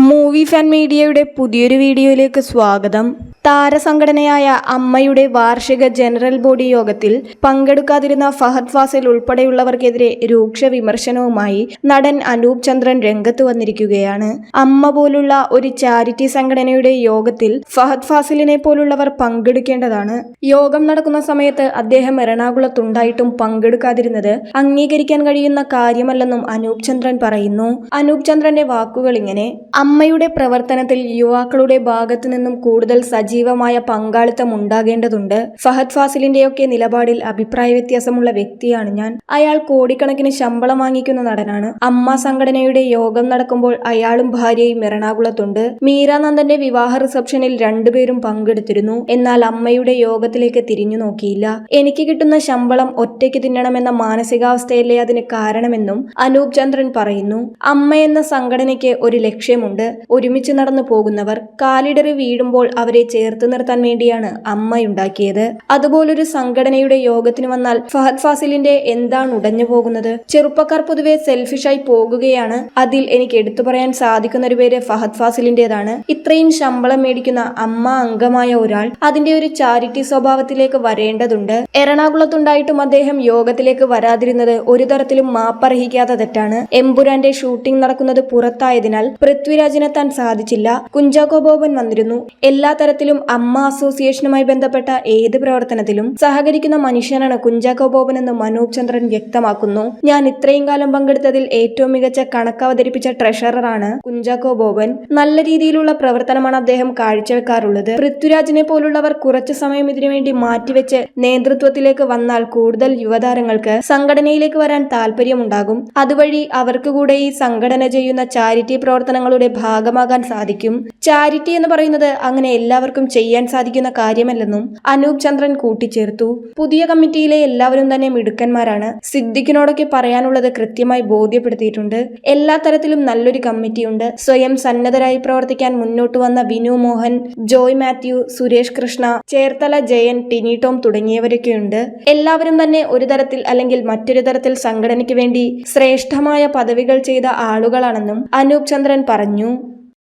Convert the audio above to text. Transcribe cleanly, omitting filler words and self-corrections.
Movie fan മീഡിയയുടെ പുതിയൊരു വീഡിയോയിലേക്ക് സ്വാഗതം. താരസംഘടനയായ അമ്മയുടെ വാർഷിക ജനറൽ ബോഡി യോഗത്തിൽ പങ്കെടുക്കാതിരുന്ന ഫഹദ് ഫാസിൽ ഉൾപ്പെടെയുള്ളവർക്കെതിരെ രൂക്ഷ വിമർശനവുമായി നടൻ അനൂപ് ചന്ദ്രൻ രംഗത്ത് വന്നിരിക്കുകയാണ്. അമ്മ പോലുള്ള ഒരു ചാരിറ്റി സംഘടനയുടെ യോഗത്തിൽ ഫഹദ് ഫാസിലിനെ പോലുള്ളവർ പങ്കെടുക്കേണ്ടതാണ്. യോഗം നടക്കുന്ന സമയത്ത് അദ്ദേഹം എറണാകുളത്തുണ്ടായിട്ടും പങ്കെടുക്കാതിരുന്നത് അംഗീകരിക്കാൻ കഴിയുന്ന കാര്യമല്ലെന്നും അനൂപ് ചന്ദ്രൻ പറയുന്നു. അനൂപ് ചന്ദ്രന്റെ വാക്കുകൾ ഇങ്ങനെ: അമ്മയുടെ പ്രവർത്തനത്തിൽ യുവാക്കളുടെ ഭാഗത്തു നിന്നും കൂടുതൽ സജീവമായ പങ്കാളിത്തം ഉണ്ടാകേണ്ടതുണ്ട്. ഫഹദ് ഫാസിലിന്റെയൊക്കെ നിലപാടിൽ അഭിപ്രായ വ്യത്യാസമുള്ള വ്യക്തിയാണ് ഞാൻ. അയാൾ കോടിക്കണക്കിന് ശമ്പളം വാങ്ങിക്കുന്ന നടനാണ്. അമ്മ സംഘടനയുടെ യോഗം നടക്കുമ്പോൾ അയാളും ഭാര്യയും എറണാകുളത്തുണ്ട്. മീരാനന്ദന്റെ വിവാഹ റിസപ്ഷനിൽ രണ്ടുപേരും പങ്കെടുത്തിരുന്നു. എന്നാൽ അമ്മയുടെ യോഗത്തിലേക്ക് തിരിഞ്ഞു നോക്കിയില്ല. എനിക്ക് കിട്ടുന്ന ശമ്പളം ഒറ്റയ്ക്ക് തിന്നണമെന്ന മാനസികാവസ്ഥയല്ലേ അതിന് കാരണമെന്നും അനൂപ് ചന്ദ്രൻ പറയുന്നു. അമ്മ എന്ന സംഘടനയ്ക്ക് ഒരു ലക്ഷ്യമുണ്ട്. ഒരുമിച്ച് നടന്നു പോകുന്നവർ കാലിടറി വീഴുമ്പോൾ അവരെ ചേർത്ത് നിർത്താൻ വേണ്ടിയാണ് അമ്മയുണ്ടാക്കിയത്. അതുപോലൊരു സംഘടനയുടെ യോഗത്തിന് വന്നാൽ ഫഹദ് ഫാസിലിന്റെ എന്താണ് ഉടഞ്ഞു പോകുന്നത്? ചെറുപ്പക്കാർ പൊതുവെ സെൽഫിഷായി പോകുകയാണ്. അതിൽ എനിക്ക് എടുത്തു പറയാൻ സാധിക്കുന്ന ഒരു പേര് ഫഹദ് ഫാസിലിന്റേതാണ്. ഇത്രയും ശമ്പളം മേടിക്കുന്ന അമ്മ അംഗമായ ഒരാൾ അതിന്റെ ഒരു ചാരിറ്റി സ്വഭാവത്തിലേക്ക് വരേണ്ടതുണ്ട്. എറണാകുളത്തുണ്ടായിട്ടും അദ്ദേഹം യോഗത്തിലേക്ക് വരാതിരുന്നത് ഒരു തരത്തിലും മാപ്പർഹിക്കാത്ത തെറ്റാണ്. എമ്പുരാന്റെ ഷൂട്ടിംഗ് നടക്കുന്നത് പുറത്തായതിനാൽ പൃഥ്വിരാജിനെത്താൻ സാധിച്ചില്ല. കുഞ്ചാക്കോ ബോബൻ വന്നിരുന്നു. എല്ലാ തരത്തിലും അമ്മ അസോസിയേഷനുമായി ബന്ധപ്പെട്ട ഏത് പ്രവർത്തനത്തിലും സഹകരിക്കുന്ന മനുഷ്യനാണ് കുഞ്ചാക്കോ ബോബൻ എന്ന് അനൂപ് ചന്ദ്രൻ വ്യക്തമാക്കുന്നു. ഞാൻ ഇത്രയും കാലം പങ്കെടുത്തതിൽ ഏറ്റവും മികച്ച കണക്ക് അവതരിപ്പിച്ച ട്രഷററാണ് കുഞ്ചാക്കോ ബോബൻ. നല്ല രീതിയിലുള്ള പ്രവർത്തനമാണ് അദ്ദേഹം കാഴ്ചവെക്കാറുള്ളത്. പൃഥ്വിരാജിനെ പോലുള്ളവർ കുറച്ചു സമയം ഇതിനുവേണ്ടി മാറ്റിവെച്ച് നേതൃത്വത്തിലേക്ക് വന്നാൽ കൂടുതൽ യുവതാരങ്ങൾക്ക് സംഘടനയിലേക്ക് വരാൻ താല്പര്യമുണ്ടാകും. അതുവഴി അവർക്ക് കൂടെ ഈ സംഘടന ചെയ്യുന്ന ചാരിറ്റി പ്രവർത്തനങ്ങളുടെ ഭാഗമാകാൻ സാധിക്കും. ചാരിറ്റി എന്ന് പറയുന്നത് അങ്ങനെ എല്ലാവർക്കും ചെയ്യാൻ സാധിക്കുന്ന കാര്യമല്ലെന്നും അനൂപ് ചന്ദ്രൻ കൂട്ടിച്ചേർത്തു. പുതിയ കമ്മിറ്റിയിലെ എല്ലാവരും തന്നെ മിടുക്കന്മാരാണ്. സിദ്ദിഖിനോടൊക്കെ പറയാനുള്ളത് കൃത്യമായി ബോധ്യപ്പെടുത്തിയിട്ടുണ്ട്. എല്ലാ തരത്തിലും നല്ലൊരു കമ്മിറ്റിയുണ്ട്. സ്വയം സന്നദ്ധരായി പ്രവർത്തിക്കാൻ മുന്നോട്ട് വന്ന വിനു മോഹൻ, ജോയ് മാത്യു, സുരേഷ് കൃഷ്ണ, ചേർത്തല ജയൻ, ടിനി ടോം തുടങ്ങിയവരൊക്കെയുണ്ട്. എല്ലാവരും തന്നെ ഒരു തരത്തിൽ അല്ലെങ്കിൽ മറ്റൊരു തരത്തിൽ സംഘടനയ്ക്ക് വേണ്ടി ശ്രേഷ്ഠമായ പദവികൾ ചെയ്ത ആളുകളാണെന്നും അനൂപ് ചന്ദ്രൻ പറഞ്ഞു.